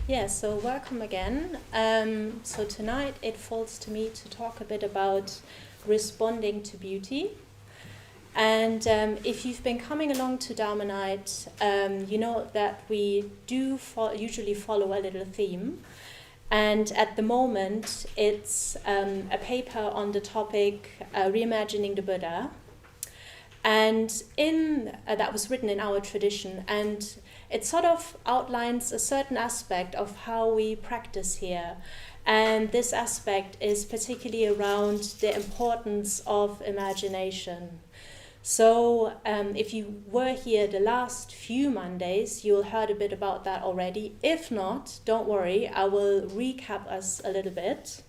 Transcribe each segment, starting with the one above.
Yeah, so welcome again. So tonight it falls to me to talk a bit about responding to beauty. And if you've been coming along to Dharma Night, you know that we do usually follow a little theme. And at the moment, it's a paper on the topic Reimagining the Buddha. And that was written in our tradition, and it sort of outlines a certain aspect of how we practice here. And this aspect is particularly around the importance of imagination. So if you were here the last few Mondays, you'll heard a bit about that already. If not, don't worry, I will recap us a little bit.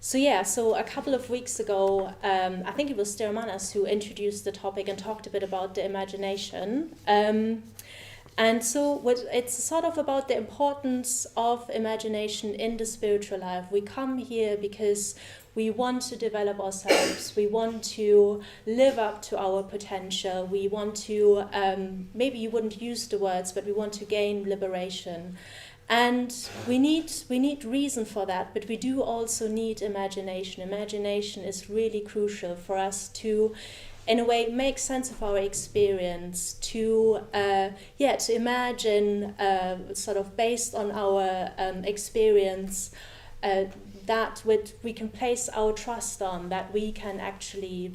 So a couple of weeks ago, I think it was Stirmanas who introduced the topic and talked a bit about the imagination. And so it's sort of about the importance of imagination in the spiritual life. We come here because we want to develop ourselves. We want to live up to our potential. We want to, maybe you wouldn't use the words, but we want to gain liberation. And we need reason for that, but we do also need imagination. Imagination is really crucial for us to, in a way, make sense of our experience, to imagine, sort of based on our experience, that we can place our trust on, that we can actually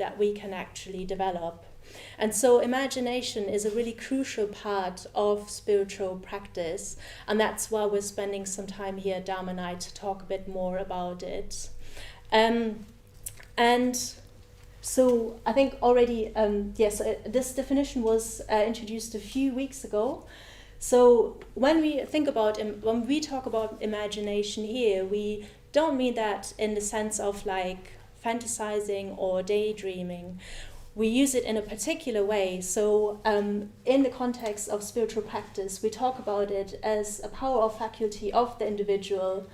develop. And so imagination is a really crucial part of spiritual practice, and that's why we're spending some time here at Dharma Night to talk a bit more about it. And so I think already, this definition was introduced a few weeks ago. So when we talk about imagination here, we don't mean that in the sense of like fantasizing or daydreaming. We use it in a particular way. So in the context of spiritual practice, we talk about it as a power or faculty of the individual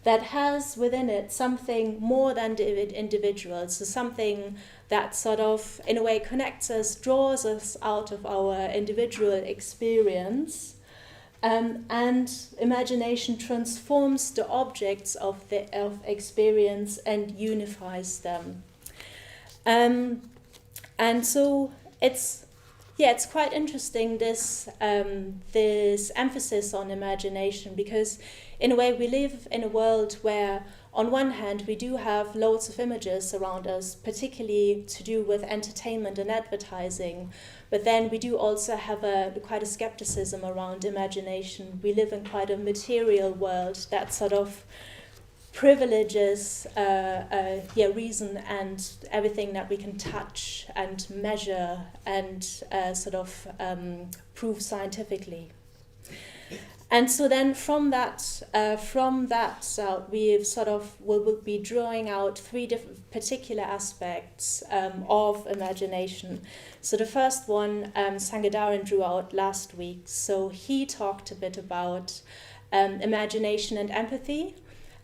that has within it something more than the individual. So something that sort of, in a way, connects us, draws us out of our individual experience. And imagination transforms the objects of experience and unifies them. And so it's quite interesting, this emphasis on imagination, because in a way we live in a world where on one hand we do have loads of images around us, particularly to do with entertainment and advertising, but then we do also have quite a skepticism around imagination. We live in quite a material world that sort of privileges reason and everything that we can touch and measure and prove scientifically. And so then from that we've we'll be drawing out three different particular aspects of imagination. So the first one Sanghadharan drew out last week. So he talked a bit about imagination and empathy,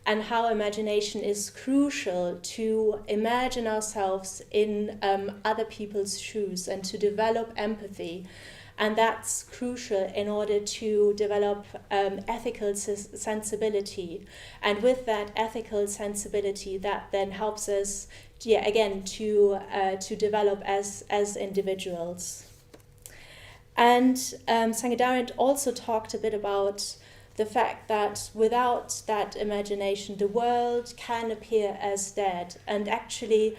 and how imagination is crucial to imagine ourselves in other people's shoes and to develop empathy. And that's crucial in order to develop ethical sensibility. And with that ethical sensibility, that then helps us, to develop as individuals. And Sanghadharan also talked a bit about the fact that without that imagination, the world can appear as dead. And actually,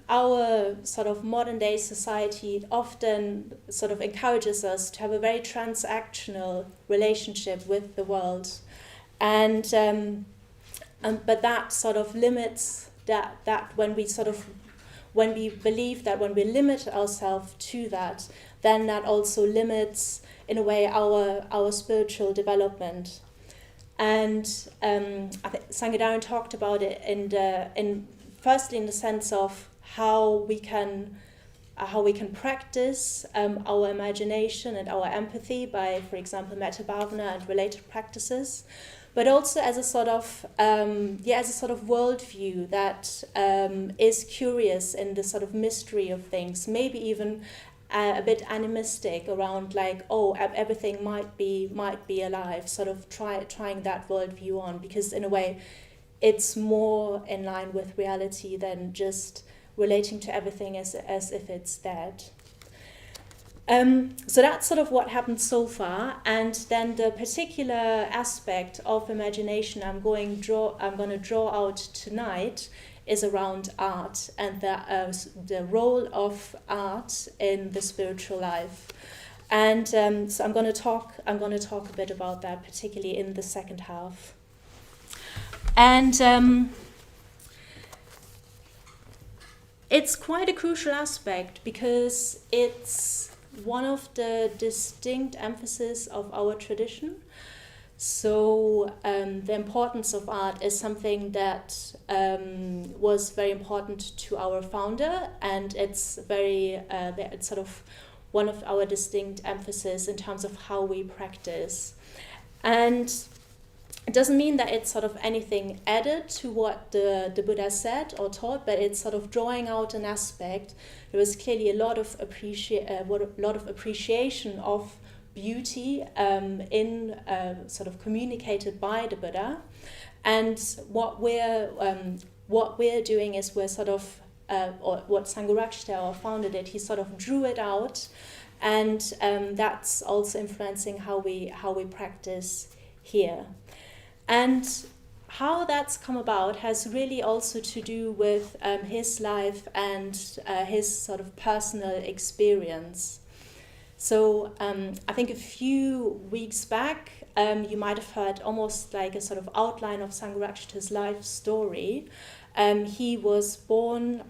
our sort of modern day society often sort of encourages us to have a very transactional relationship with the world. But that sort of limits that when we believe that when we limit ourselves to that, then that also limits, in a way, our spiritual development. And I think Sanghadharan talked about it firstly in the sense of how we can practice our imagination and our empathy by, for example, metta bhavana and related practices, but also as a sort of worldview that is curious in the sort of mystery of things, maybe even a bit animistic around like, oh, everything might be alive, sort of trying that worldview on, because in a way it's more in line with reality than just relating to everything as if it's dead. So that's sort of what happened so far, and then the particular aspect of imagination I'm going to draw out tonight is around art and the role of art in the spiritual life, and so I'm going to talk a bit about that, particularly in the second half, and it's quite a crucial aspect because it's one of the distinct emphases of our tradition. So the importance of art is something that was very important to our founder, and it's it's sort of one of our distinct emphasis in terms of how we practice. And it doesn't mean that it's sort of anything added to what the Buddha said or taught, but it's sort of drawing out an aspect. There was clearly a lot of appreciation of beauty in sort of communicated by the Buddha, and what we're doing is we're sort of or what Sangharakshita, our founder, did. He sort of drew it out, and that's also influencing how we practice here. And how that's come about has really also to do with his life and his sort of personal experience. So I think a few weeks back, you might have heard almost like a sort of outline of Sangharakshita's life story. He was born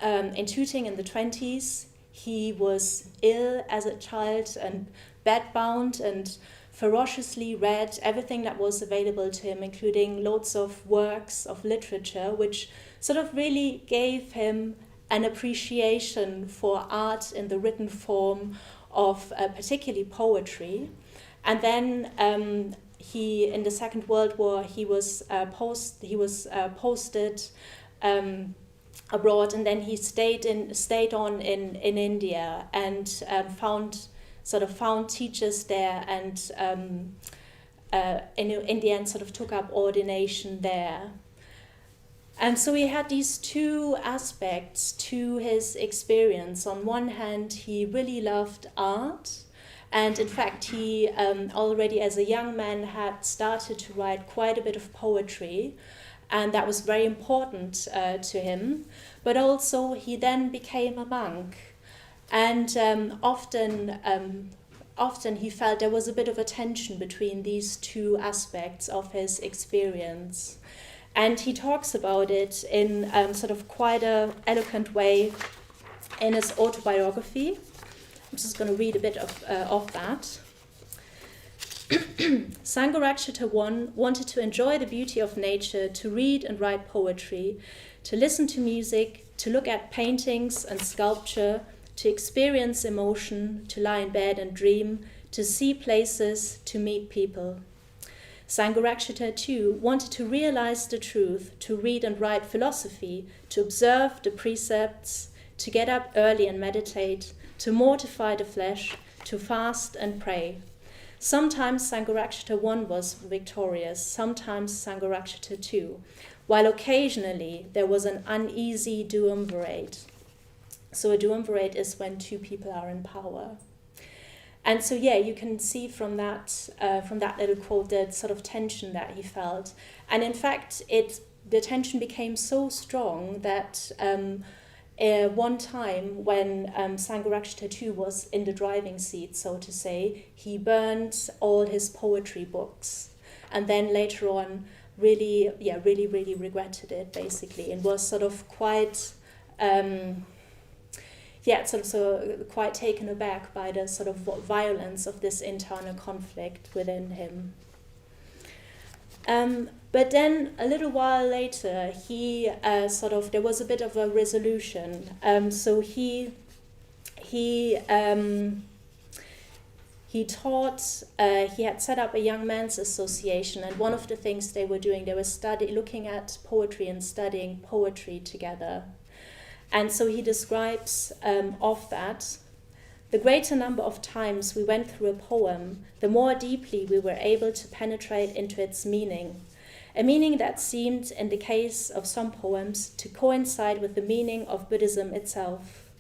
in Tooting in the 20s. He was ill as a child and bedbound and ferociously read everything that was available to him, including loads of works of literature, which sort of really gave him an appreciation for art in the written form of particularly poetry. And then he, in the Second World War, he was posted abroad, and then he stayed on in India and found teachers there, and in the end sort of took up ordination there. And so he had these two aspects to his experience. On one hand, he really loved art, and in fact he already as a young man had started to write quite a bit of poetry, and that was very important to him. But also he then became a monk. And often he felt there was a bit of a tension between these two aspects of his experience. And he talks about it in sort of quite an eloquent way in his autobiography. I'm just going to read a bit of that. Sangharakshita I wanted to enjoy the beauty of nature, to read and write poetry, to listen to music, to look at paintings and sculpture, to experience emotion, to lie in bed and dream, to see places, to meet people. Sangharakshita too wanted to realize the truth, to read and write philosophy, to observe the precepts, to get up early and meditate, to mortify the flesh, to fast and pray. Sometimes Sangharakshita I was victorious, sometimes Sangharakshita II, while occasionally there was an uneasy duumvirate. So a duumvirate is when two people are in power. And so, yeah, you can see from that little quote the sort of tension that he felt. And in fact, the tension became so strong that one time when Sangharakshita II was in the driving seat, so to say, he burned all his poetry books. And then later on, really regretted it, basically, and was sort of quite... quite taken aback by the sort of violence of this internal conflict within him. But then a little while later, there was a bit of a resolution. So he taught, he had set up a young men's association, and one of the things they were doing, they were looking at poetry and studying poetry together. And so he describes of that The greater number of times we went through a poem, the more deeply we were able to penetrate into its meaning. A meaning that seemed, in the case of some poems, to coincide with the meaning of Buddhism itself.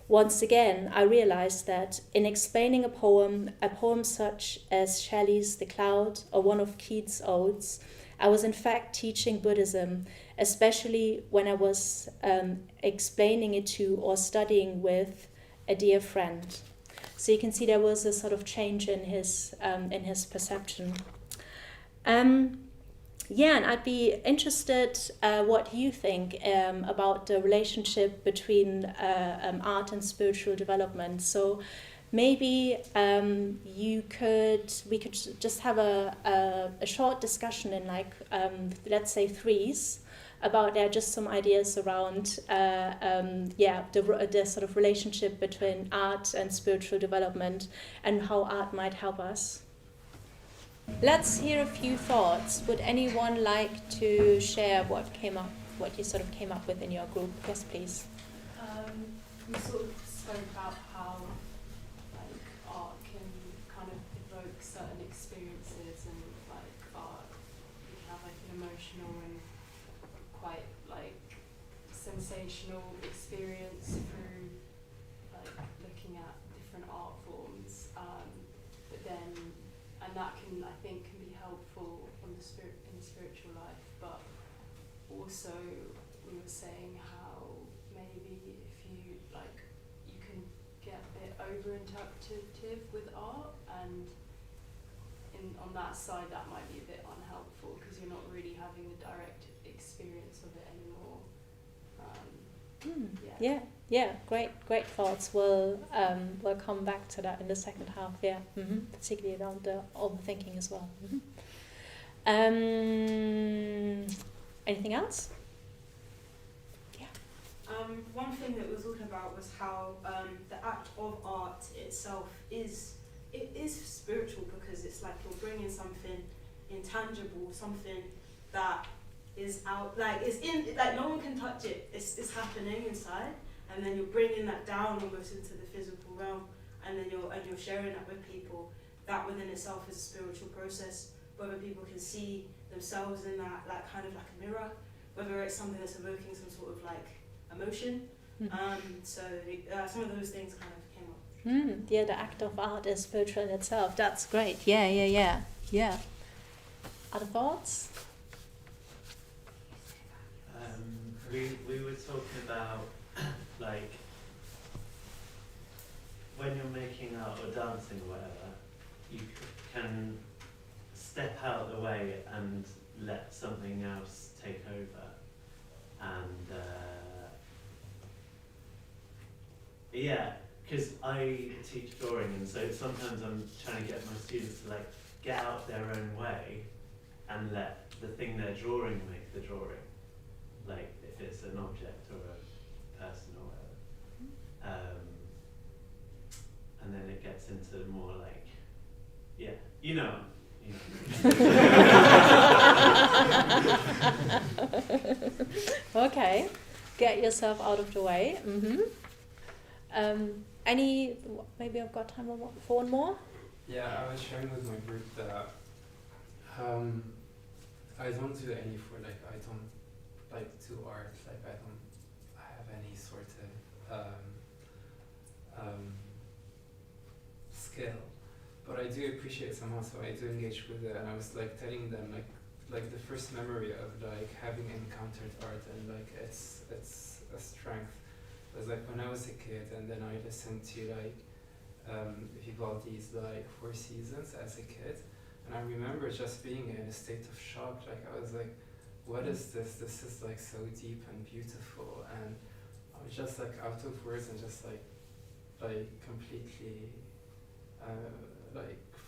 Once again, I realized that in explaining a poem such as Shelley's The Cloud or one of Keats' odes, I was in fact teaching Buddhism, especially when I was explaining it to or studying with a dear friend. So you can see there was a sort of change in his perception. And I'd be interested what you think about the relationship between art and spiritual development. So maybe we could just have a short discussion in let's say threes about just some ideas around the sort of relationship between art and spiritual development and how art might help us. Let's hear a few thoughts. Would anyone like to share what you sort of came up with in your group? Yes, please. We sort of spoke about how art can kind of evoke certain experiences, and art can have an emotional and quite sensational experience through looking at different art forms, and that can, I think, can be helpful in the spiritual life. But also we were saying how maybe if you can get a bit over-interpretative with art, and on that side that might be a bit unhelpful because you're not really having the direct experience of it anymore. Great thoughts. We'll come back to that in the second half. Yeah, particularly around the overthinking as well. Anything else? Yeah. One thing that we were talking about was how the act of art itself is spiritual, because it's like you're bringing something intangible, something that is out, it's in, no one can touch it. It's happening inside, and then you're bringing that down almost into the physical realm, and then you're sharing that with people. That within itself is a spiritual process. Whether people can see themselves in that, kind of like a mirror, whether it's something that's evoking some sort of emotion. So some of those things kind of came up. The act of art is spiritual in itself. That's great. Yeah. Other thoughts? We were talking about when you're making art or dancing or whatever, you can step out of the way and let something else take over. And because I teach drawing, and so sometimes I'm trying to get my students to get out their own way and let the thing they're drawing make the drawing. If it's an object or a person or whatever. And then it gets into more Okay, get yourself out of the way. Maybe I've got time for one more? Yeah, I was sharing with my group that I don't do any I don't do art, I don't have any sort of skill, but I do appreciate somehow, so I do engage with it. And I was telling them the first memory of having encountered art, and it's a strength was when I was a kid, and then I listened to Vivaldi's Four Seasons as a kid, and I remember just being in a state of shock. I was what is this? This is so deep and beautiful, and I was just out of words and just completely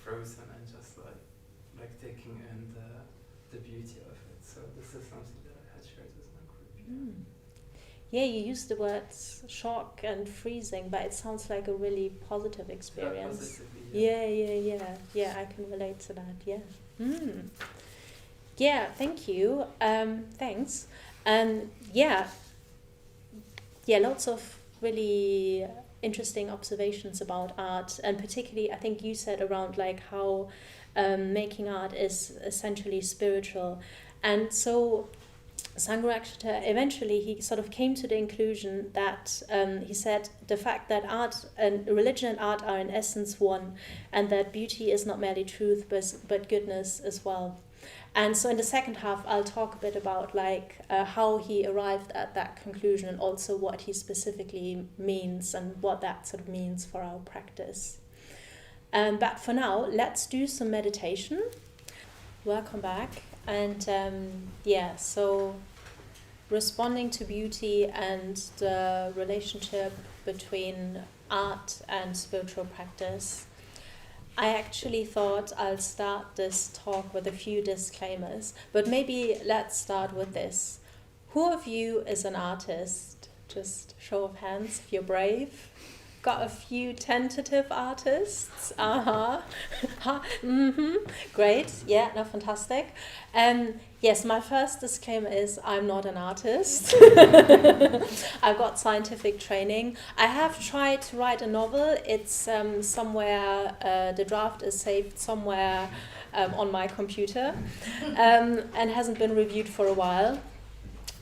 frozen and just taking in the beauty of it. So this is something that I had shared with my group. Yeah, you used the words shock and freezing, but it sounds like a really positive experience. Yeah, I can relate to that. Yeah, thank you. Thanks. Lots of really interesting observations about art, and particularly I think you said around like how making art is essentially spiritual. And so Sangharakshita, eventually he sort of came to the conclusion that he said the fact that art and religion and art are in essence one, and that beauty is not merely truth but goodness as well. And so in the second half I'll talk a bit about like how he arrived at that conclusion, and also what he specifically means and what that sort of means for our practice. But for now, let's do some meditation. Welcome back. And so responding to beauty and the relationship between art and spiritual practice. I actually thought I'll start this talk with a few disclaimers, but maybe let's start with this. Who of you is an artist? Just show of hands if you're brave. Got a few tentative artists. Great. Yeah, no, fantastic. Yes, my first disclaimer is I'm not an artist. I've got scientific training. I have tried to write a novel. It's somewhere, the draft is saved somewhere on my computer, and hasn't been reviewed for a while.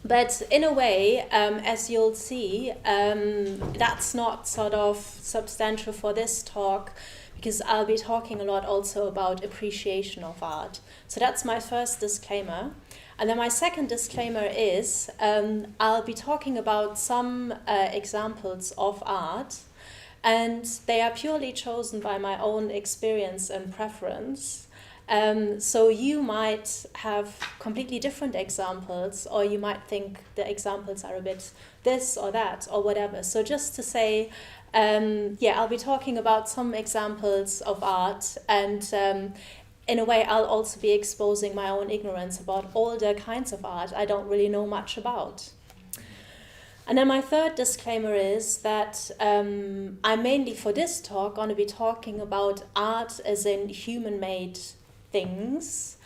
But in a way, as you'll see, that's not sort of substantial for this talk, because I'll be talking a lot also about appreciation of art. So that's my first disclaimer. And then my second disclaimer is I'll be talking about some examples of art, and they are purely chosen by my own experience and preference. So you might have completely different examples, or you might think the examples are a bit this or that or whatever. So just to say, I'll be talking about some examples of art, and in a way I'll also be exposing my own ignorance about all the kinds of art I don't really know much about. And then my third disclaimer is that I'm mainly for this talk going to be talking about art as in human-made things,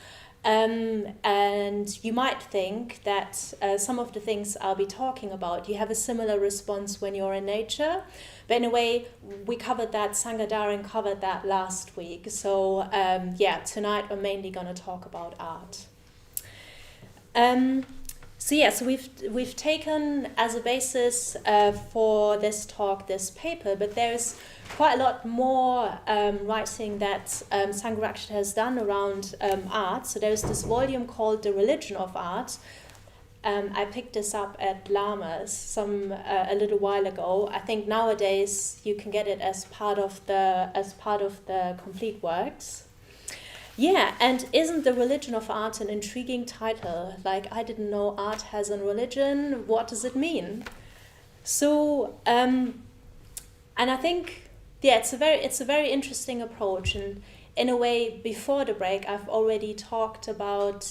and you might think that some of the things I'll be talking about, you have a similar response when you're in nature, but in a way we covered that, Sanghadaran covered that last week, so tonight we're mainly going to talk about art. So we've taken as a basis for this talk this paper, but there's quite a lot more writing that Sangharakshita has done around art. So there's this volume called The Religion of Art. I picked this up at Lama's a little while ago. I think nowadays you can get it as part of the complete works. Yeah, and isn't The Religion of Art an intriguing title? Like, I didn't know art has a religion. What does it mean? So, and I think, it's a very interesting approach. And in a way, before the break, I've already talked about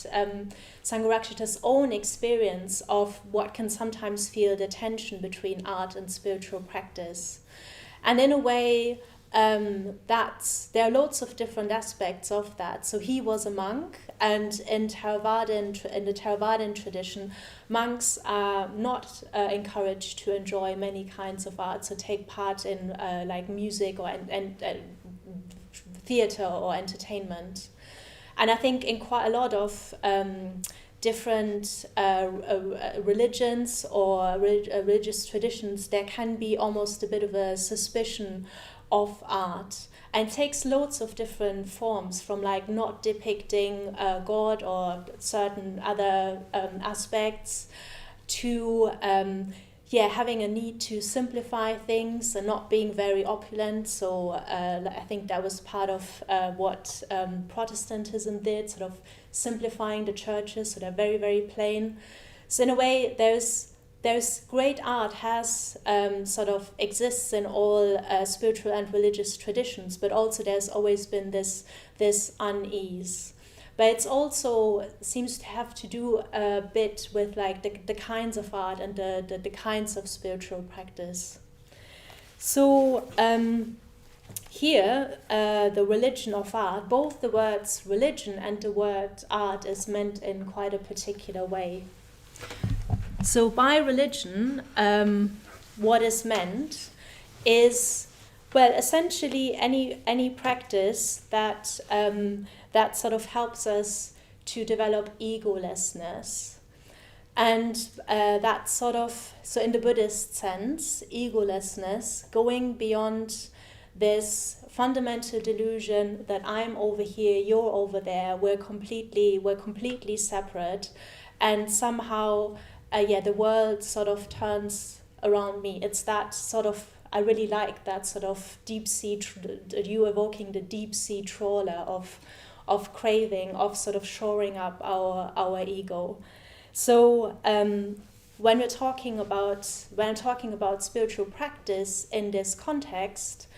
Sangharakshita's own experience of what can sometimes feel the tension between art and spiritual practice. And in a way, there are lots of different aspects of that. So he was a monk, and in the Theravadan tradition, monks are not encouraged to enjoy many kinds of art, so take part in like music or theatre or entertainment. And I think in quite a lot of different religions or religious traditions, there can be almost a bit of a suspicion of art, and takes lots of different forms, from like not depicting God or certain other aspects, to having a need to simplify things and not being very opulent. So I think that was part of what Protestantism did, sort of simplifying the churches so they're very, very plain. So in a way, there's great art has sort of exists in all spiritual and religious traditions, but also there's always been this unease. But it's also seems to have to do a bit with like the kinds of art and the kinds of spiritual practice. So here, the religion of art, both the words religion and the word art is meant in quite a particular way. So by religion, what is meant is, well, essentially any practice that that sort of helps us to develop egolessness. And that sort of, so in the Buddhist sense, egolessness, going beyond this fundamental delusion that I'm over here, you're over there, we're completely separate, and somehow, the world sort of turns around me. It's that sort of, I really like that sort of deep sea, you evoking the deep sea trawler of craving, of sort of shoring up our ego. So when I'm talking about spiritual practice in this context,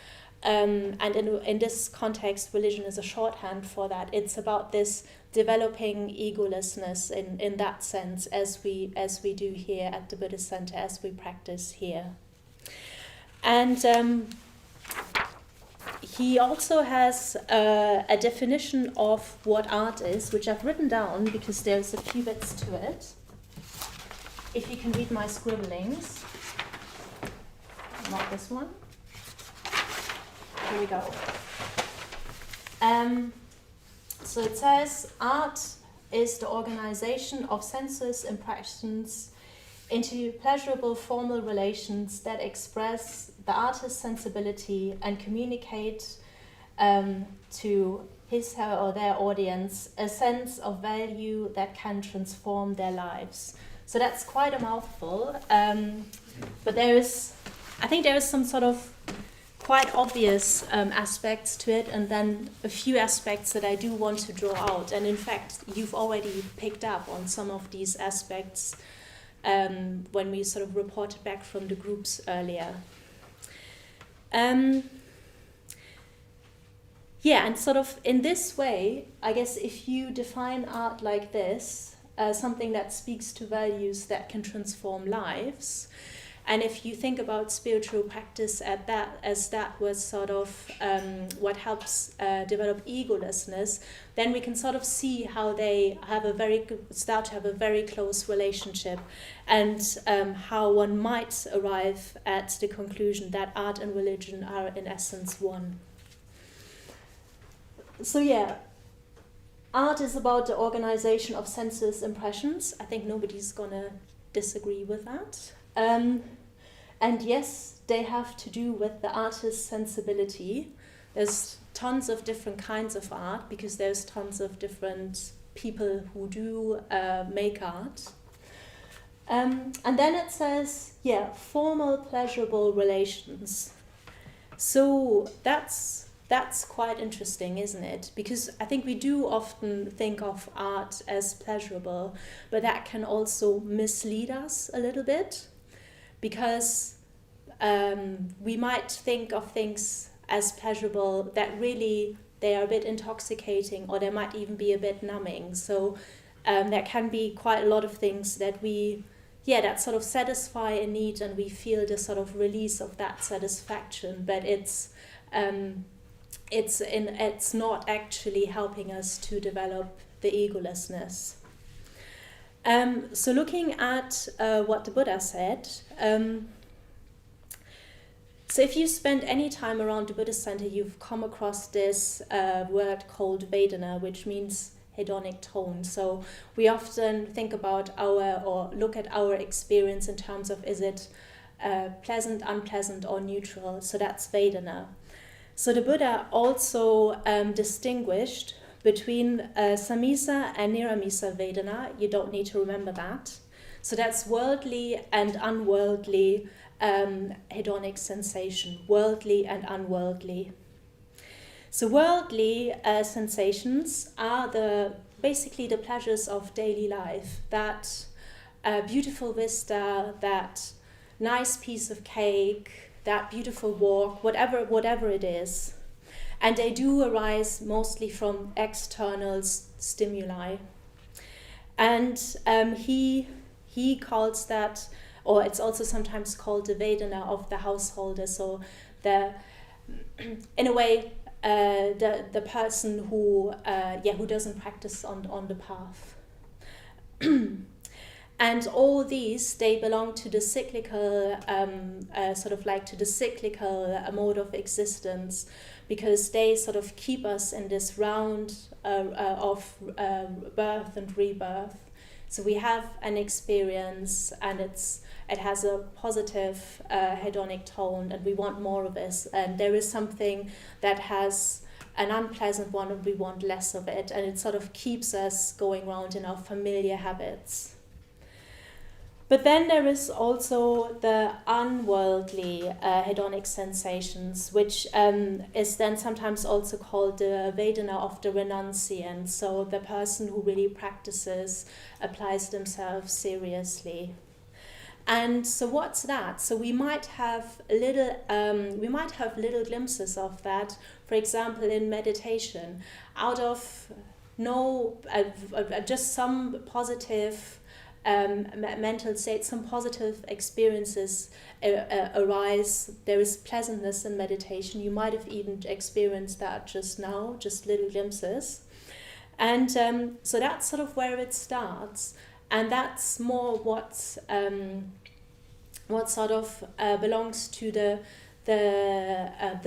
and in this context, religion is a shorthand for that. It's about this developing egolessness in that sense, as we do here at the Buddhist Center, as we practice here. And he also has a definition of what art is, which I've written down because there's a few bits to it. If you can read my scribblings. Not this one. Here we go. So it says, art is the organization of sensuous impressions into pleasurable formal relations that express the artist's sensibility and communicate to his, her, or their audience a sense of value that can transform their lives. So that's quite a mouthful, but I think there is some sort of quite obvious aspects to it, and then a few aspects that I do want to draw out. And in fact, you've already picked up on some of these aspects when we sort of reported back from the groups earlier. And sort of in this way, I guess if you define art like this, something that speaks to values that can transform lives, and if you think about spiritual practice as that was sort of what helps develop egolessness, then we can sort of see how they start to have a very close relationship, and how one might arrive at the conclusion that art and religion are in essence one. So art is about the organization of sensuous impressions. I think nobody's gonna disagree with that. And yes, they have to do with the artist's sensibility. There's tons of different kinds of art because there's tons of different people who do make art. And then it says, formal pleasurable relations. So that's quite interesting, isn't it? Because I think we do often think of art as pleasurable, but that can also mislead us a little bit, because we might think of things as pleasurable that really they are a bit intoxicating, or they might even be a bit numbing. So there can be quite a lot of things that that sort of satisfy a need, and we feel the sort of release of that satisfaction, but it's not actually helping us to develop the egolessness. So looking at what the Buddha said, so if you spend any time around the Buddhist center, you've come across this word called Vedana, which means hedonic tone. So we often think about look at our experience in terms of, is it pleasant, unpleasant, or neutral? So that's Vedana. So the Buddha also distinguished between samisa and niramisa Vedana. You don't need to remember that. So that's worldly and unworldly hedonic sensation, worldly and unworldly. So worldly sensations are basically the pleasures of daily life, that beautiful vista, that nice piece of cake, that beautiful walk, whatever it is. And they do arise mostly from external stimuli. And he calls that, or it's also sometimes called the Vedana of the householder. So in a way, the person who doesn't practice on the path. And all these, they belong to the cyclical, to the cyclical mode of existence, because they sort of keep us in this round of birth and rebirth. So we have an experience, and it has a positive hedonic tone, and we want more of this. And there is something that has an unpleasant one, and we want less of it. And it sort of keeps us going around in our familiar habits. But then there is also the unworldly hedonic sensations, which is then sometimes also called the Vedana of the renunciant. So the person who really practices, applies themselves seriously. And so what's that? So we might have little glimpses of that. For example, in meditation, out of just some positive mental state, some positive experiences arise. There is pleasantness in meditation. You might have even experienced that just now, just little glimpses. And so that's sort of where it starts. And that's more what sort of belongs to the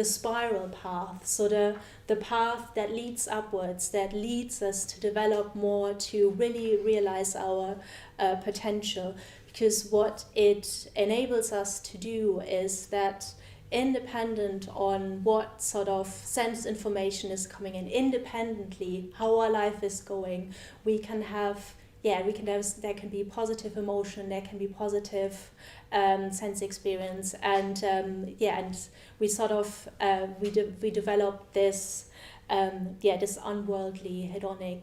spiral path. So the path that leads upwards, that leads us to develop more, to really realize our potential. Because what it enables us to do is that, independent on what sort of sense information is coming in, independently how our life is going, there can be positive emotion, there can be positive sense experience, and we sort of we develop this this unworldly hedonic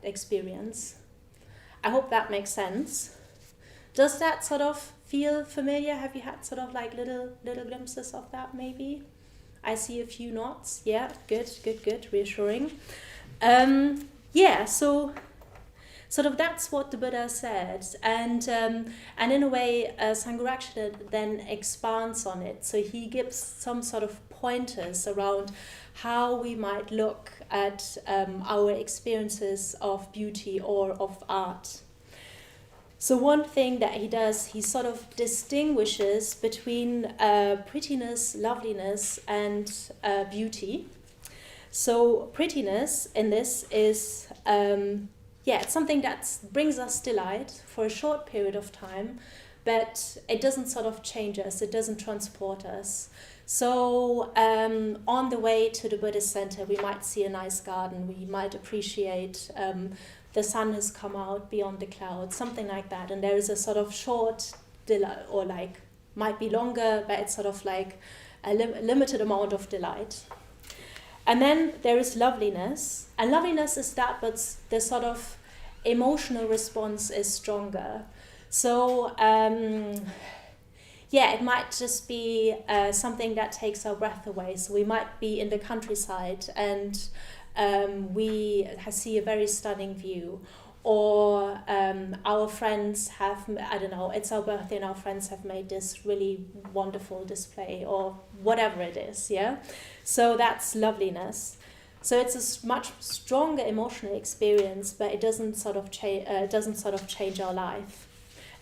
experience. I hope that makes sense. Does that sort of feel familiar? Have you had sort of like little glimpses of that maybe? I see a few nods. Yeah, good, reassuring. So sort of that's what the Buddha said, and in a way Sangharakshita then expands on it. So he gives some sort of pointers around how we might look at our experiences of beauty or of art. So one thing that he does, he sort of distinguishes between prettiness, loveliness, and beauty. So prettiness in this is it's something that brings us delight for a short period of time, but it doesn't sort of change us, it doesn't transport us. So on the way to the Buddhist center, we might see a nice garden, we might appreciate the sun has come out beyond the clouds, something like that. And there is a sort of short delight, or like might be longer, but it's sort of like a limited amount of delight. And then there is loveliness, and loveliness is that, but the sort of emotional response is stronger. So it might just be something that takes our breath away. So we might be in the countryside and we see a very stunning view, or our friends have, it's our birthday and our friends have made this really wonderful display, or whatever it is, yeah? So that's loveliness. So it's a much stronger emotional experience, but it doesn't sort of change our life.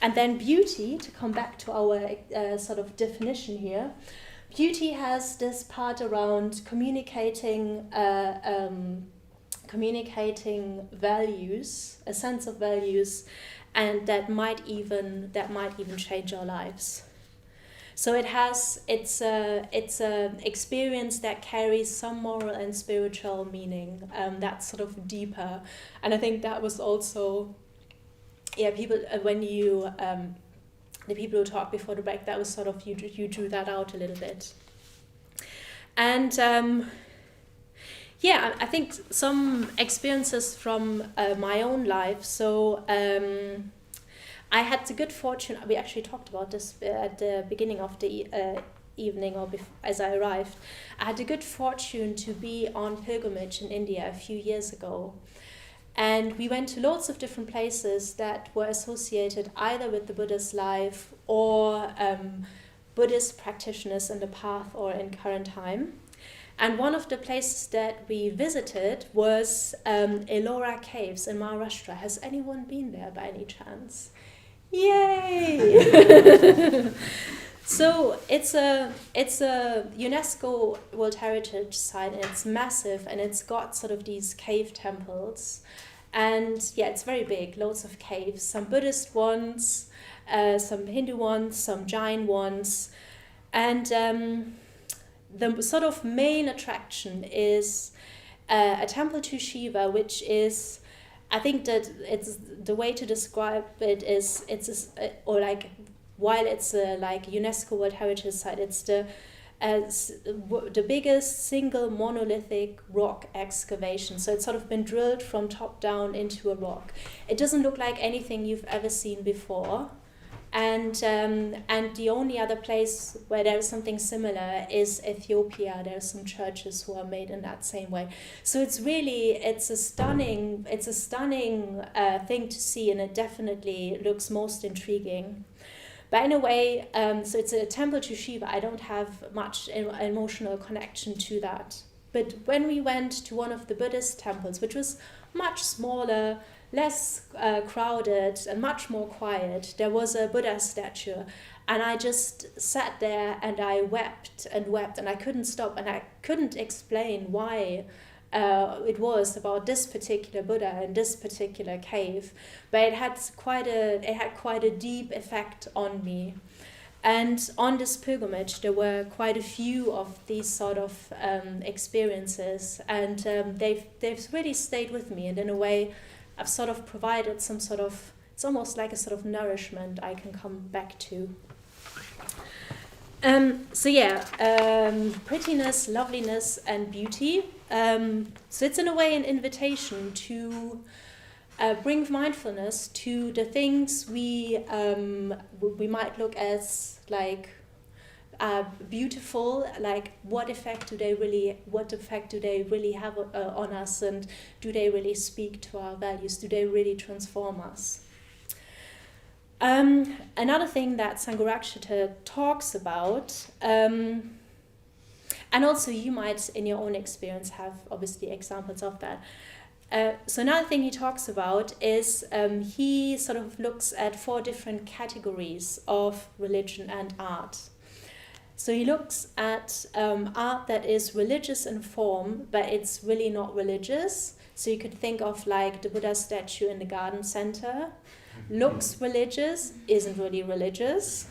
And then beauty, to come back to our sort of definition here, beauty has this part around communicating values, a sense of values, and that might even change our lives. So it's a experience that carries some moral and spiritual meaning, that's sort of deeper. And I think that was also, people when you the people who talked before the break, that was sort of you drew that out a little bit. And I think some experiences from my own life. So I had the good fortune, we actually talked about this at the beginning of the evening, or as I arrived. I had the good fortune to be on pilgrimage in India a few years ago. And we went to lots of different places that were associated either with the Buddha's life or Buddhist practitioners in the path or in current time. And one of the places that we visited was Ellora Caves in Maharashtra. Has anyone been there by any chance? Yay! So it's a UNESCO World Heritage Site, and it's massive, and it's got sort of these cave temples, and yeah, it's very big, loads of caves, some Buddhist ones, some Hindu ones, some Jain ones, and the sort of main attraction is a temple to Shiva, which is, I think that it's the way to describe it is while it's a like UNESCO World Heritage Site, it's the biggest single monolithic rock excavation. So it's sort of been drilled from top down into a rock. It doesn't look like anything you've ever seen before. And the only other place where there is something similar is Ethiopia. There are some churches who are made in that same way. So it's a stunning thing to see, and it definitely looks most intriguing. But in a way, so it's a temple to Shiva. I don't have much emotional connection to that. But when we went to one of the Buddhist temples, which was much smaller, less crowded, and much more quiet, there was a Buddha statue. And I just sat there and I wept, and I couldn't stop, and I couldn't explain why it was about this particular Buddha in this particular cave, but it had quite a deep effect on me. And on this pilgrimage, there were quite a few of these sort of experiences, and they've really stayed with me. And in a way, I've sort of provided some sort of, it's almost like a sort of nourishment I can come back to. Prettiness, loveliness, and beauty. So it's in a way an invitation to bring mindfulness to the things we might look as like beautiful, like what effect do they really have on us, and do they really speak to our values? Do they really transform us? Another thing that Sangharakshita talks about, and also you might in your own experience have obviously examples of that. So another thing he talks about is he sort of looks at 4 different categories of religion and art. So he looks at art that is religious in form, but it's really not religious. So you could think of like the Buddha statue in the garden center. Looks religious, isn't really religious.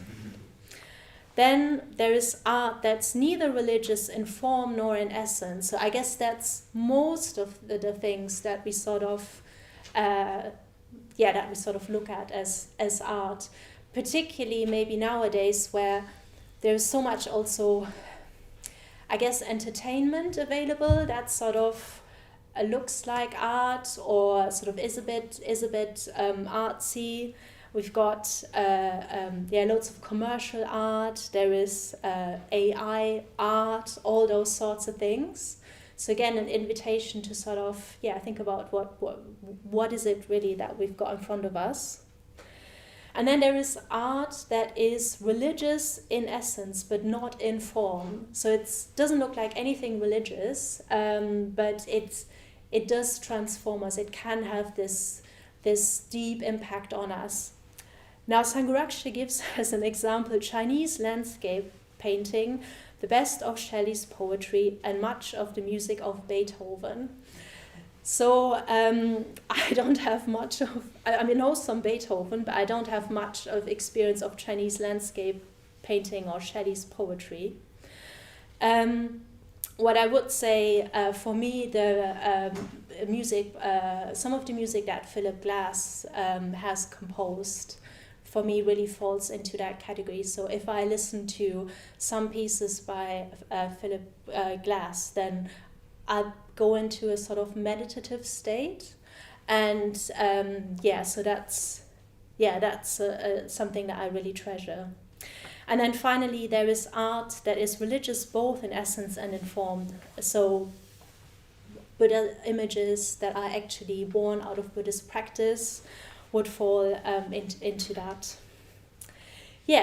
Then there is art that's neither religious in form nor in essence. So I guess that's most of the things that we sort of look at as art. Particularly maybe nowadays where there's so much also, I guess, entertainment available that sort of looks like art or sort of is a bit artsy. We've got loads of commercial art. There is AI art, all those sorts of things. So again, an invitation to sort of think about what is it really that we've got in front of us. And then there is art that is religious in essence, but not in form. So it doesn't look like anything religious, but it does transform us. It can have this deep impact on us. Now, Sangharakshita gives as an example Chinese landscape painting, the best of Shelley's poetry, and much of the music of Beethoven. So I don't have much of, I know some Beethoven, but I don't have much of experience of Chinese landscape painting or Shelley's poetry. What I would say for me, the music, some of the music that Philip Glass has composed, for me really falls into that category. So if I listen to some pieces by Philip Glass, then I'll go into a sort of meditative state, and so that's something that I really treasure. And then finally, there is art that is religious both in essence and in form. So Buddha images that are actually born out of Buddhist practice would fall into that.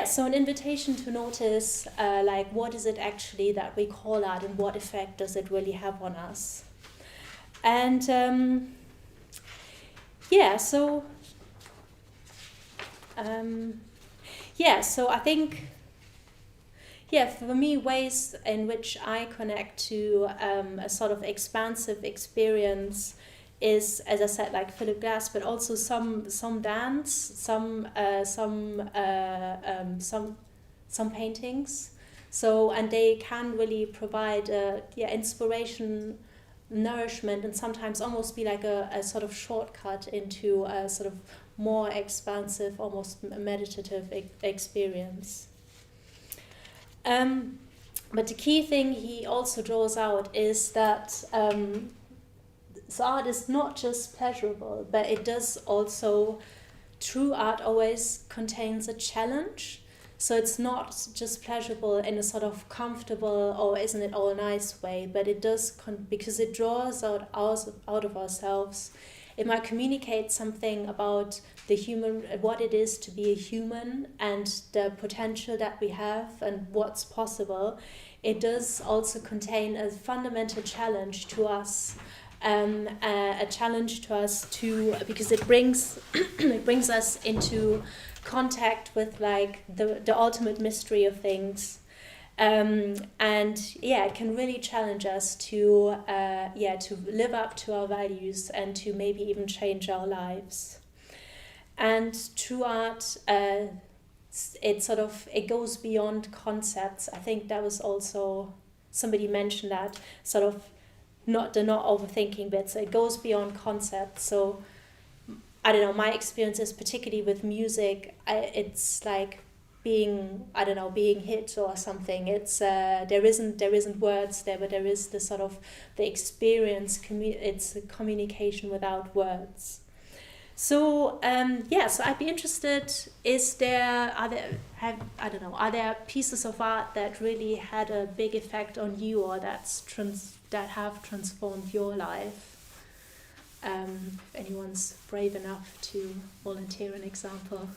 so an invitation to notice, like, what is it actually that we call art, and what effect does it really have on us? And so I think, for me, ways in which I connect to a sort of expansive experience is, as I said, like Philip Glass, but also some dance, some paintings. So, and they can really provide inspiration, nourishment, and sometimes almost be like a sort of shortcut into a sort of more expansive, almost meditative experience. But the key thing he also draws out is that so art is not just pleasurable, but it does also, true art always contains a challenge. So it's not just pleasurable in a sort of comfortable, or isn't it all nice way, but it does, because it draws out of ourselves. It might communicate something about the human, what it is to be a human, and the potential that we have and what's possible. It does also contain a fundamental challenge to us, a challenge to us because it brings it brings us into contact with like the ultimate mystery of things. And it can really challenge us to live up to our values and to maybe even change our lives. And true art, it goes beyond concepts. I think that was also, somebody mentioned that, sort of not overthinking bit. So it goes beyond concepts. So I don't know, my experiences, particularly with music, it's like being hit or something. It's there isn't words there, but there is the sort of the experience. It's a communication without words. So so I'd be interested. Are there pieces of art that really had a big effect on you, or that have transformed your life? If anyone's brave enough to volunteer an example.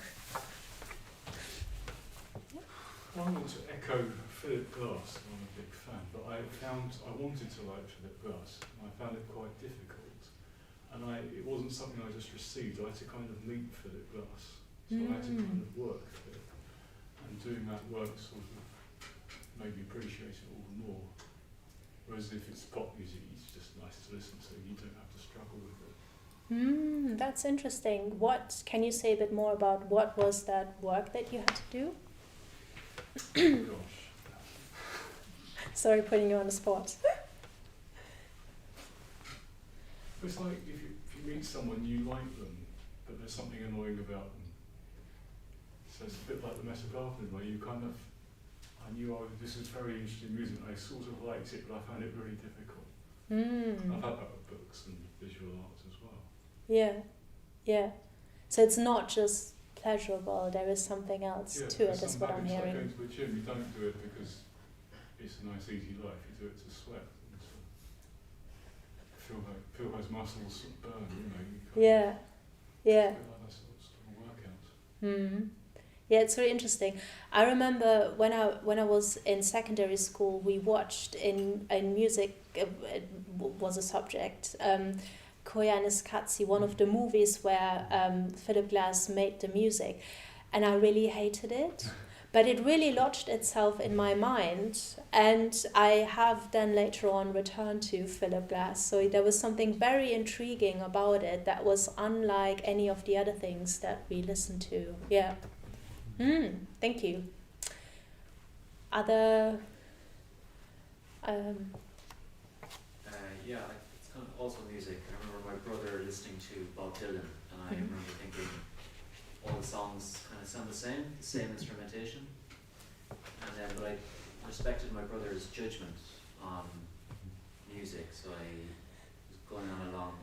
I want to echo Philip Glass. I'm a big fan, but I wanted to like Philip Glass, and I found it quite difficult. And it wasn't something I just received. I had to kind of meet Philip Glass, so I had to kind of work for it. And doing that work sort of made me appreciate it all the more. Whereas if it's pop music, it's just nice to listen to. You don't have to struggle with it. That's interesting. What can you say a bit more about? What was that work that you had to do? Gosh. Sorry, putting you on the spot. It's like if you meet someone, you like them, but there's something annoying about them. So it's a bit like the Metagarden, where you kind of, this is very interesting music, I sort of liked it, but I found it really difficult. I've had that with books and visual arts as well. Yeah. So it's not just pleasurable, there is something else to it, is what I'm hearing. It's like going to a gym, you don't do it because it's a nice easy life, you do it to sweat. Feel those muscles burn, Yeah. Like that sort of workout. Yeah, it's very interesting. I remember when I was in secondary school, we watched in music, it was a subject, Koyaanisqatsi, one of the movies where Philip Glass made the music, and I really hated it. But it really lodged itself in my mind, and I have then later on returned to Philip Glass. So there was something very intriguing about it that was unlike any of the other things that we listened to. Yeah. Thank you. Other... It's kind of also music. I remember my brother listening to Bob Dylan, and I remember thinking, all the songs kind of sound the same instrumentation. And then, but I respected my brother's judgment on music, so I was going on a long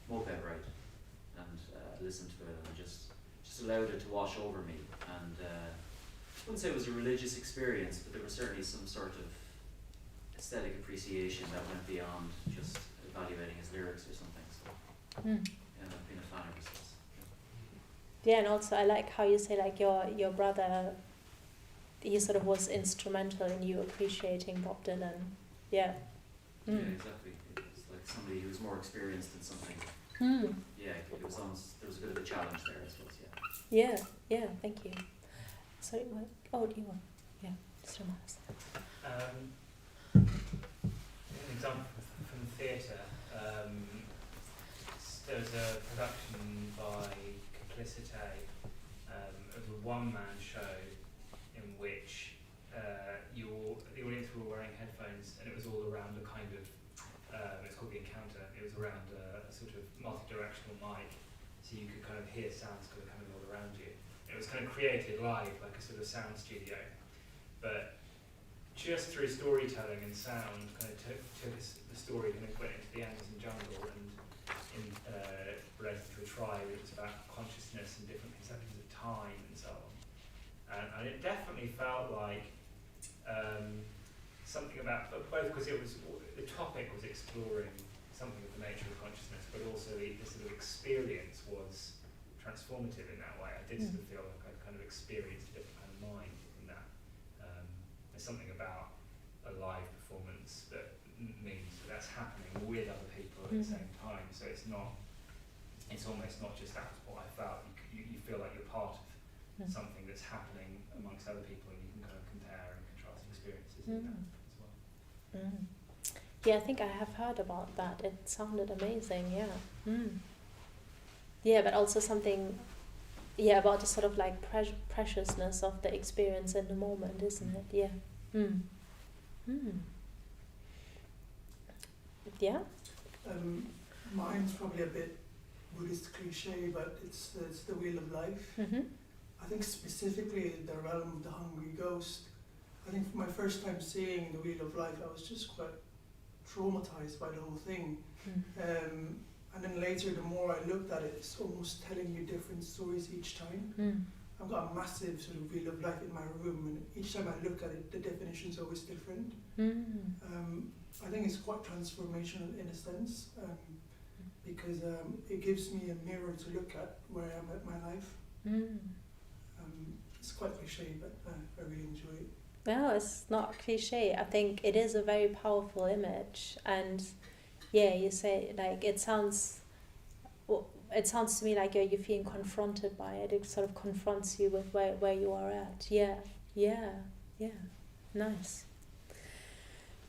moped ride and listened to it, and I just allowed it to wash over me. And I wouldn't say it was a religious experience, but there was certainly some sort of aesthetic appreciation that went beyond just evaluating his lyrics or something. So, I've been a fan ever since. Yeah, and also I like how you say like your brother, he sort of was instrumental in you appreciating Bob Dylan. Yeah. Yeah, exactly. It was like somebody who was more experienced in something. Yeah, it was almost, there was a bit of a challenge there, I suppose, yeah. Yeah, thank you. Sorry, what? Oh, do you want? Yeah, just remind us. An example from the theatre, there was a production by Complicité of a one-man show in which the audience were all wearing headphones, and it was all around a kind of, it's called The Encounter, it was around a sort of multi-directional mic, so you could kind of hear sounds kind of coming all around you. It was kind of created live, like a sort of sound studio, but just through storytelling and sound, kind of took the story and went into the Amazon jungle, and related to a tribe, it was about consciousness and different conceptions of time and so on. And it definitely felt like something about, but both because it was, the topic was exploring something of the nature of consciousness, but also the sort of experience was transformative in that way. I did sort of feel like I kind of experienced a different kind of mind in that. There's something about a live performance that means that that's happening with other people at the same time. So it's almost not just that's what I felt. You feel like you're part of something that's happening amongst other people, and you can kind of compare and contrast experiences in that as well. Yeah, I think I have heard about that. It sounded amazing, yeah. Yeah, but also something, yeah, about the sort of like preciousness of the experience in the moment, isn't it? Yeah. Yeah? Mine's probably a bit Buddhist cliche, but it's the wheel of life. I think specifically the realm of the hungry ghost. I think for my first time seeing the wheel of life, I was just quite traumatized by the whole thing. And then later, the more I looked at it, it's almost telling you different stories each time. I've got a massive sort of wheel of life in my room, and each time I look at it, the definition's always different. I think it's quite transformational in a sense, because it gives me a mirror to look at where I am at my life. It's quite cliche, but I really enjoy it. Well, it's not cliche. I think it is a very powerful image, and yeah, you say like it sounds to me like you're feeling confronted by it. It sort of confronts you with where you are at. Yeah, nice.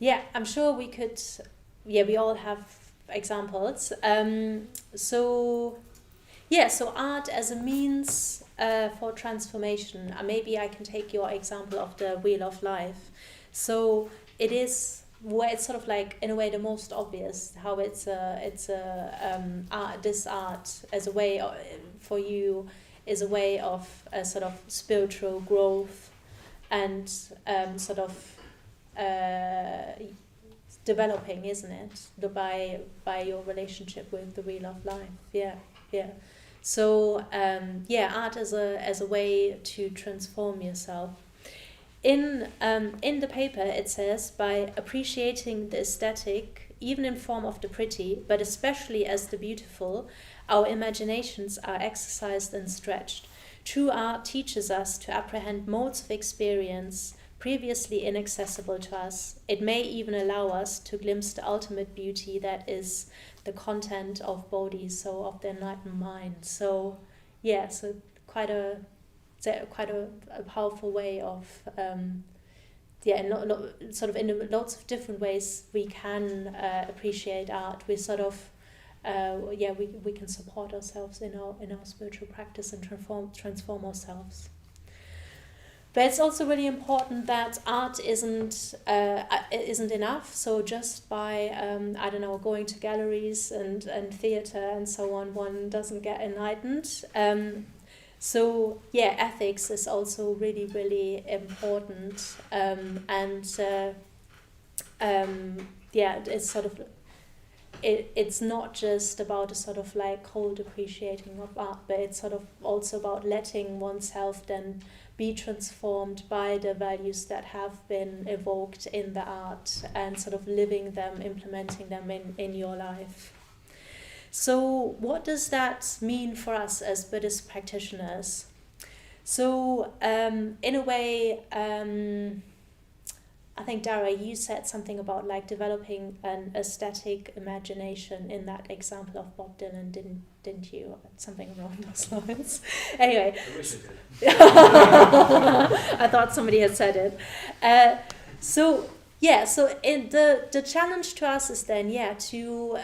Yeah, I'm sure we could. Yeah, we all have examples. So art as a means for transformation. Maybe I can take your example of the wheel of life. So it is where it's sort of like in a way the most obvious how this art as a way for you is a way of a sort of spiritual growth and sort of developing, isn't it? By your relationship with the wheel of life. Yeah. So art as a way to transform yourself. In the paper it says, by appreciating the aesthetic, even in form of the pretty, but especially as the beautiful, our imaginations are exercised and stretched. True art teaches us to apprehend modes of experience previously inaccessible to us. It may even allow us to glimpse the ultimate beauty that is the content of Bodhi, so of the enlightened mind. So quite a powerful way of sort of in lots of different ways we can appreciate art. We sort of we can support ourselves in our spiritual practice and transform ourselves. But it's also really important that art isn't enough. So just by going to galleries and theatre and so on, one doesn't get enlightened. Ethics is also really, really important. It's sort of it's not just about a sort of like cold appreciating of art, but it's sort of also about letting oneself then be transformed by the values that have been evoked in the art and sort of living them, implementing them in your life. So what does that mean for us as Buddhist practitioners? So in a way, I think, Dara, you said something about like developing an aesthetic imagination in that example of Bob Dylan, didn't you? Something along those lines. Anyway. I wish I did. I thought somebody had said it. So in the challenge to us is then, to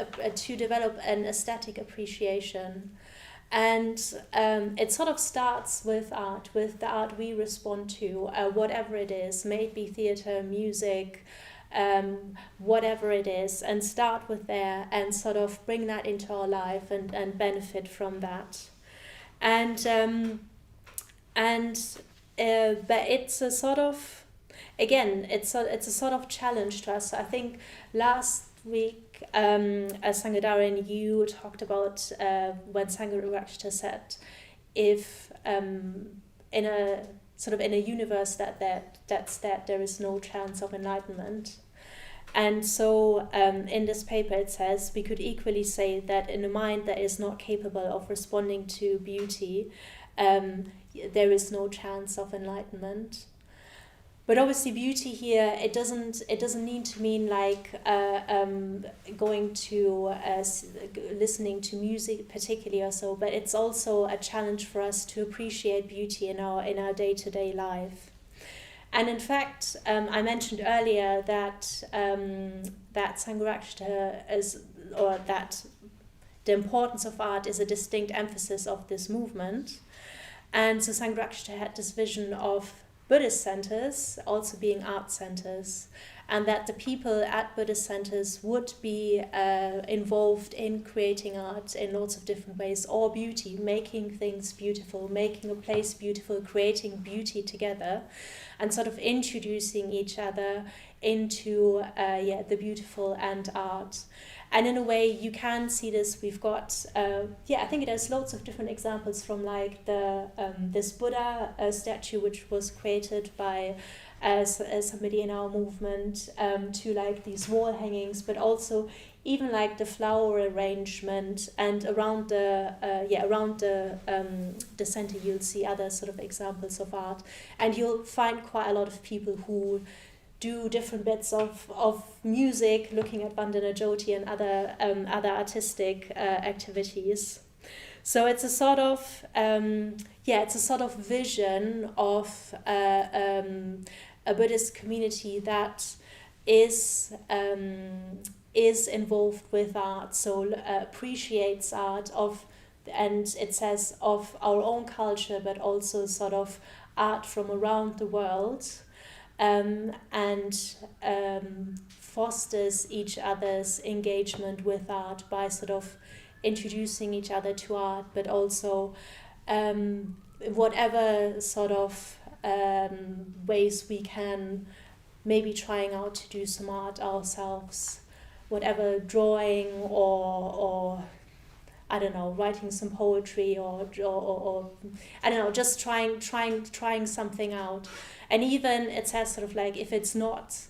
develop an aesthetic appreciation. And it sort of starts with art, with the art we respond to, whatever it is, may it be theatre, music, whatever it is, and start with there and sort of bring that into our life and benefit from that. But it's a sort of, again, it's a sort of challenge to us. I think last week, Sanghadaran, you talked about when Sangharakshita said, if in a universe that's dead, there is no chance of enlightenment. And so in this paper it says we could equally say that in a mind that is not capable of responding to beauty, there is no chance of enlightenment. But obviously beauty here, it doesn't need to mean like going to listening to music particularly or so, but it's also a challenge for us to appreciate beauty in our day-to-day life. And in fact, I mentioned earlier that Sangharakshita that the importance of art is a distinct emphasis of this movement. And so Sangharakshita had this vision of Buddhist centers also being art centers, and that the people at Buddhist centers would be involved in creating art in lots of different ways, or beauty, making things beautiful, making a place beautiful, creating beauty together, and sort of introducing each other into the beautiful and art. And in a way, you can see this. We've got, I think it has lots of different examples from like this Buddha statue, which was created by somebody in our movement, to like these wall hangings, but also even like the flower arrangement, and around the center you'll see other sort of examples of art, and you'll find quite a lot of people who do different bits of music, looking at Vandana Jyoti and other artistic activities. So it's a sort of vision of a Buddhist community that is involved with art, so appreciates art and it says of our own culture, but also sort of art from around the world. And fosters each other's engagement with art by sort of introducing each other to art, but also whatever sort of ways we can, maybe trying out to do some art ourselves, whatever, drawing or I don't know, writing some poetry or I don't know, just trying something out. And even it says sort of like if it's not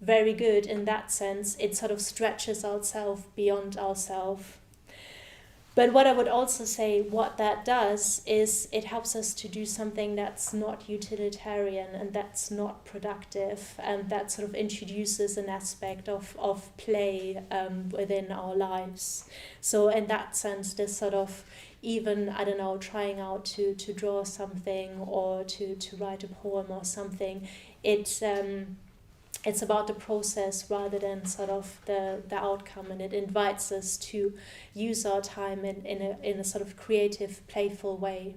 very good in that sense, it sort of stretches ourselves beyond ourselves. But what I would also say, what that does is it helps us to do something that's not utilitarian and that's not productive, and that sort of introduces an aspect of play within our lives. So in that sense, this sort of even, I don't know, trying out to draw something or to write a poem or something, it's about the process rather than sort of the outcome, and it invites us to use our time in a sort of creative, playful way,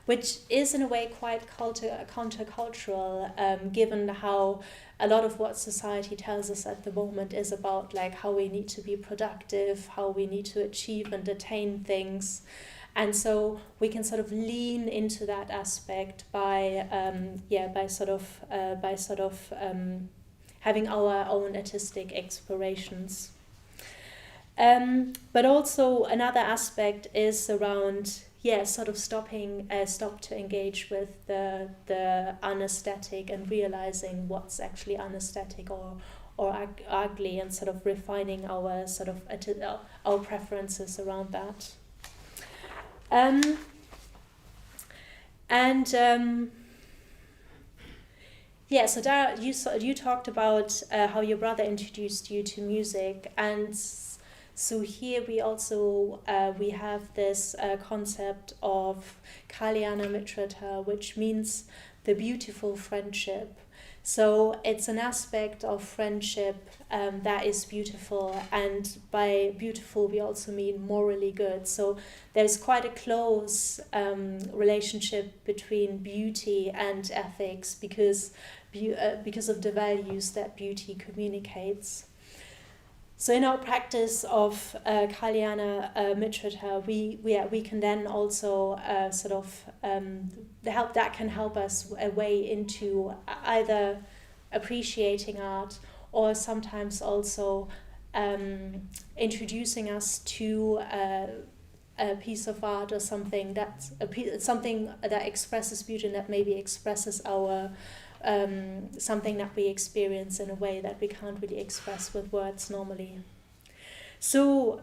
which is in a way quite countercultural, given how a lot of what society tells us at the moment is about like how we need to be productive, how we need to achieve and attain things. And so we can sort of lean into that aspect by having our own artistic explorations. But also another aspect is around, sort of stop to engage with the unaesthetic and realizing what's actually unaesthetic or ugly, and sort of refining our sort of our preferences around that. So Dara, you talked about how your brother introduced you to music, and so here we also we have this concept of Kalyana Mitrata, which means the beautiful friendship. So it's an aspect of friendship that is beautiful, and by beautiful we also mean morally good. So there's quite a close relationship between beauty and ethics because of the values that beauty communicates. So in our practice of Kalyana Mitrata, we can then also that can help us a way into either appreciating art, or sometimes also introducing us to a piece of art or something something that expresses beauty and that maybe expresses our something that we experience in a way that we can't really express with words normally. So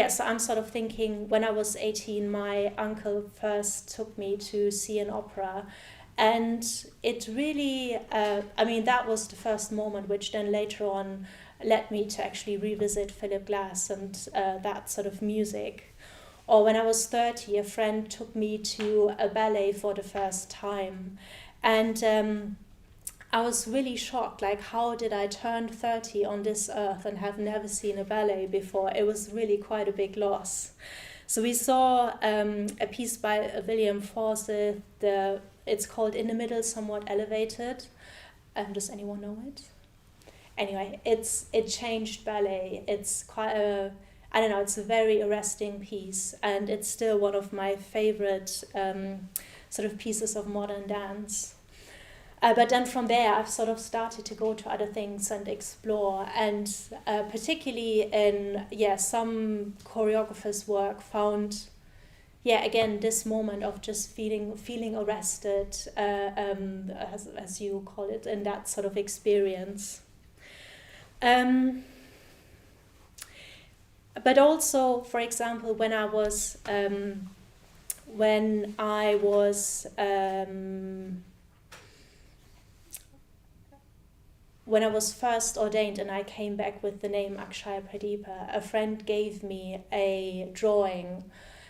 so I'm sort of thinking, when I was 18, my uncle first took me to see an opera, and it really, that was the first moment which then later on led me to actually revisit Philip Glass and that sort of music. Or when I was 30, a friend took me to a ballet for the first time, and I was really shocked, like, how did I turn 30 on this earth and have never seen a ballet before? It was really quite a big loss. So we saw a piece by William Forsyth, it's called In the Middle, Somewhat Elevated. Does anyone know it? Anyway, it changed ballet. It's quite it's a very arresting piece, and it's still one of my favorite sort of pieces of modern dance. But then from there, I've sort of started to go to other things and explore, and particularly in some choreographers' work, found again this moment of just feeling arrested, as you call it, in that sort of experience. But also, for example, when I was first ordained and I came back with the name Akshayapradipa, a friend gave me a drawing.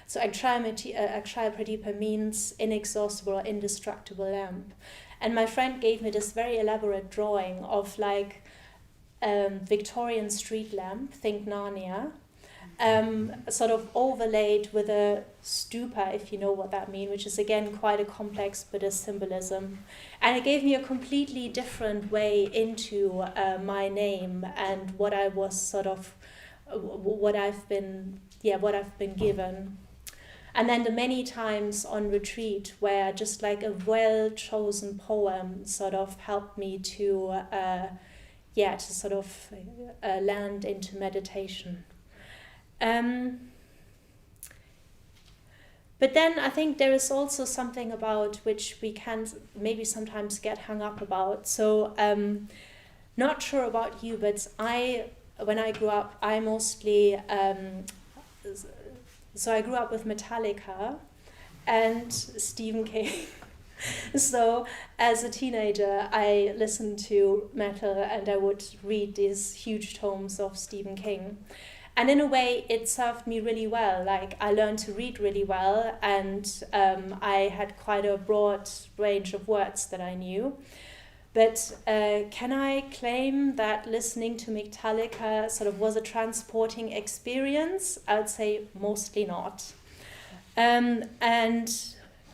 So Akshayapradipa means inexhaustible or indestructible lamp. And my friend gave me this very elaborate drawing of like Victorian street lamp, think Narnia, sort of overlaid with a stupa, if you know what that means, which is again quite a complex Buddhist symbolism. And it gave me a completely different way into my name and what I was sort of, what I've been given. And then the many times on retreat where just like a well-chosen poem sort of helped me to sort of land into meditation. But then I think there is also something about which we can maybe sometimes get hung up about. So not sure about you, but when I grew up, I mostly, so I grew up with Metallica and Stephen King. So as a teenager, I listened to metal and I would read these huge tomes of Stephen King. And in a way, it served me really well. Like, I learned to read really well, and I had quite a broad range of words that I knew. But can I claim that listening to Metallica sort of was a transporting experience? I would say mostly not. And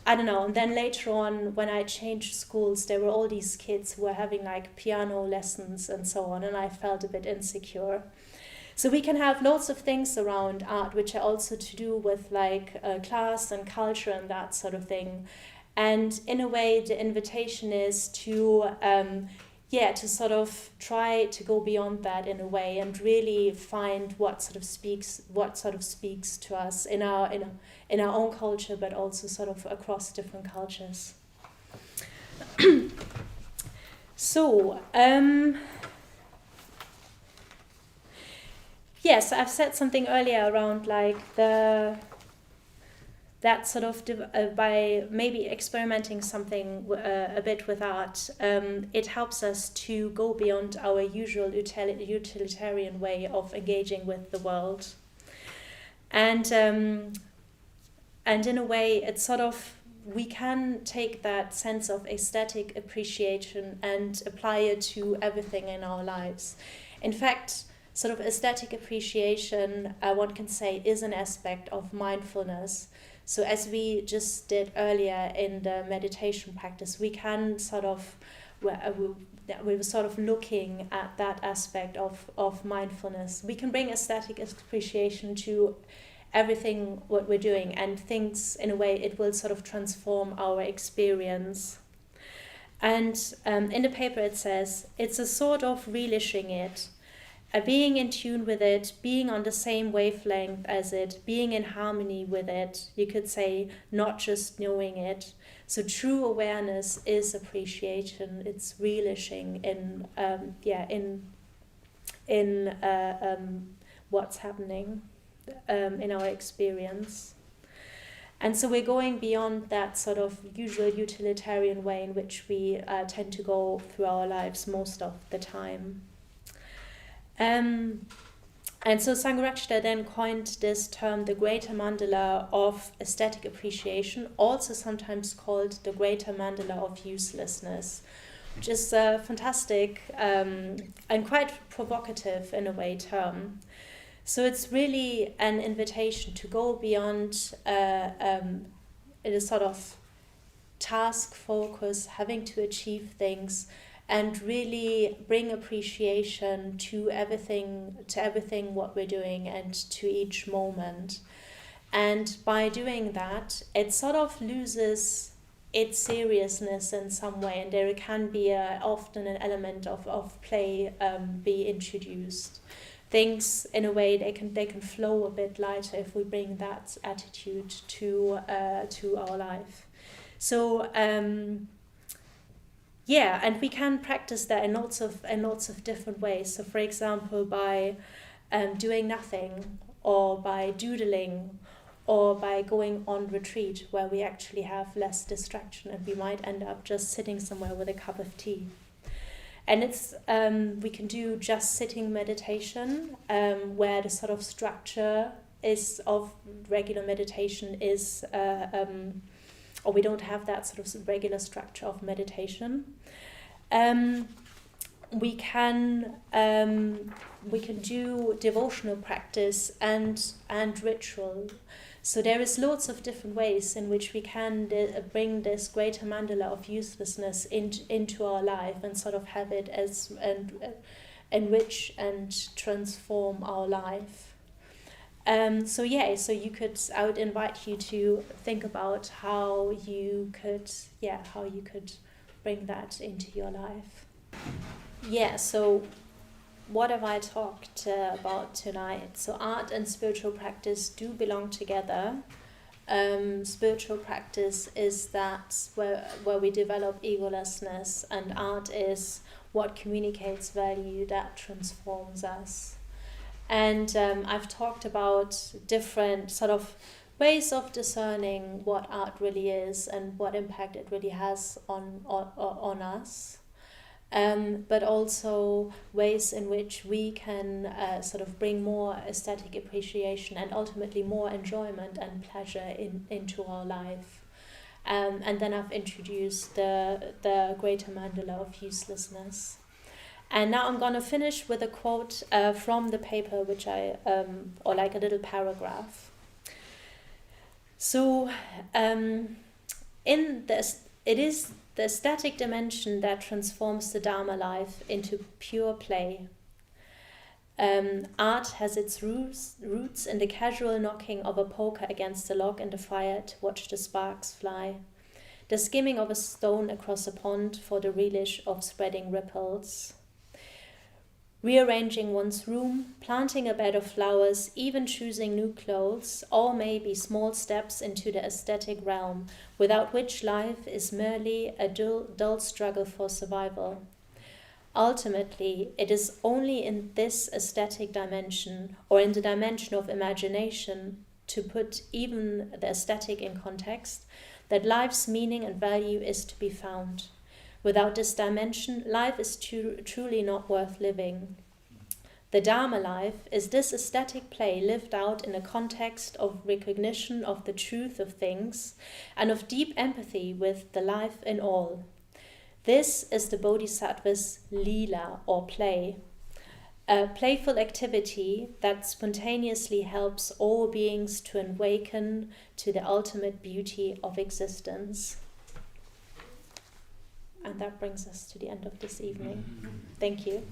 I don't know, and then later on, when I changed schools, there were all these kids who were having like piano lessons and so on, and I felt a bit insecure. So we can have lots of things around art which are also to do with like class and culture and that sort of thing. And in a way, the invitation is to sort of try to go beyond that in a way and really find what sort of speaks to us in our own culture, but also sort of across different cultures. So, yes, I've said something earlier around like that sort of by maybe experimenting something a bit with art, it helps us to go beyond our usual utilitarian way of engaging with the world. And in a way, it's sort of, we can take that sense of aesthetic appreciation and apply it to everything in our lives. In fact, sort of aesthetic appreciation, one can say, is an aspect of mindfulness. So as we just did earlier in the meditation practice, we can sort of, we were sort of looking at that aspect of mindfulness. We can bring aesthetic appreciation to everything what we're doing, and things, in a way, it will sort of transform our experience. And in the paper it says, it's a sort of relishing it, being in tune with it, being on the same wavelength as it, being in harmony with it. You could say, not just knowing it. So true awareness is appreciation. It's relishing in what's happening in our experience. And so we're going beyond that sort of usual utilitarian way in which we tend to go through our lives most of the time. And so Sangharakshita then coined this term, the greater mandala of aesthetic appreciation, also sometimes called the greater mandala of uselessness, which is a fantastic and quite provocative, in a way, term. So it's really an invitation to go beyond a sort of task focus, having to achieve things, and really bring appreciation to everything what we're doing and to each moment. And by doing that, it sort of loses its seriousness in some way, and there can be often an element of play be introduced. Things, in a way, they can flow a bit lighter if we bring that attitude to our life. So and we can practice that in lots of different ways. So, for example, by doing nothing, or by doodling, or by going on retreat where we actually have less distraction, and we might end up just sitting somewhere with a cup of tea. And it's we can do just sitting meditation, where the sort of structure is of regular meditation is, or we don't have that sort of regular structure of meditation. We can do devotional practice and ritual. So there is lots of different ways in which we can bring this greater mandala of uselessness into our life and sort of have it as enrich and transform our life. So you could, I would invite you to think about how you could bring that into your life. Yeah, so what have I talked about tonight? So art and spiritual practice do belong together. Spiritual practice is that where we develop egolessness, and art is what communicates value that transforms us. And I've talked about different sort of ways of discerning what art really is and what impact it really has on us. But also ways in which we can sort of bring more aesthetic appreciation and ultimately more enjoyment and pleasure into our life. And then I've introduced the greater mandala of uselessness. And now I'm going to finish with a quote from the paper, which or like a little paragraph. So in this, it is the aesthetic dimension that transforms the Dharma life into pure play. Art has its roots in the casual knocking of a poker against a log in the fire to watch the sparks fly, the skimming of a stone across a pond for the relish of spreading ripples. Rearranging one's room, planting a bed of flowers, even choosing new clothes, all may be small steps into the aesthetic realm, without which life is merely a dull struggle for survival. ultimately, it is only in this aesthetic dimension, or in the dimension of imagination, to put even the aesthetic in context, that life's meaning and value is to be found. Without this dimension, life is truly not worth living. The Dharma life is this aesthetic play lived out in a context of recognition of the truth of things and of deep empathy with the life in all. This is the Bodhisattva's lila, or play, a playful activity that spontaneously helps all beings to awaken to the ultimate beauty of existence. And that brings us to the end of this evening. Thank you.